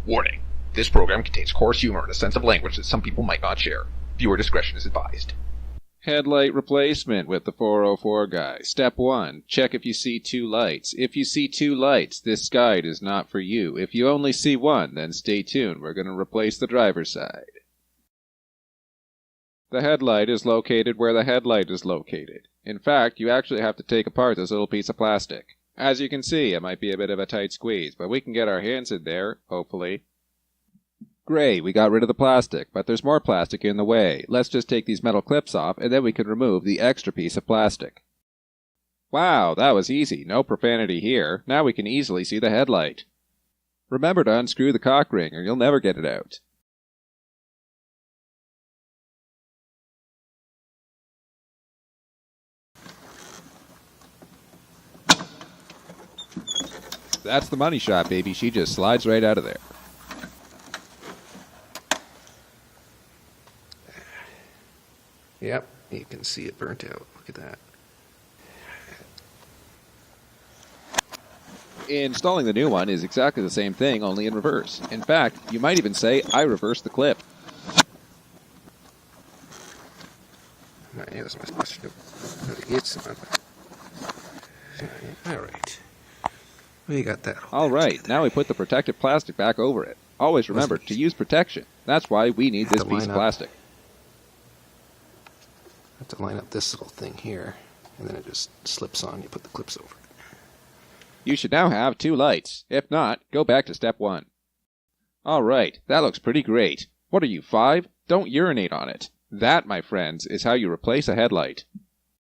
Warning. This program contains coarse humor and a sense of language that some people might not share. Viewer discretion is advised. Headlight replacement with the 404 guy. Step 1. Check if you see two lights. If you see two lights, this guide is not for you. If you only see one, then stay tuned. We're going to replace the driver's side. The headlight is located where the headlight is located. In fact, you actually have to take apart this little piece of plastic. As you can see, it might be a bit of a tight squeeze, but we can get our hands in there, hopefully. Great, we got rid of the plastic, but there's more plastic in the way. Let's just take these metal clips off, and then we can remove the extra piece of plastic. Wow, that was easy. No profanity here. Now we can easily see the headlight. Remember to unscrew the cock ring, or you'll never get it out. That's the money shot, baby. She just slides right out of there. Yep, you can see it burnt out. Look at that. Installing the new one is exactly the same thing, only in reverse. In fact, you might even say, I reversed the clip. Alright. We got that. Alright, now we put the protective plastic back over it. Always remember to use protection. That's why we need this piece of plastic. I have to line up this little thing here, and then it just slips on. You put the clips over it. You should now have two lights. If not, go back to step 1. Alright, that looks pretty great. What are you, 5? Don't urinate on it. That, my friends, is how you replace a headlight.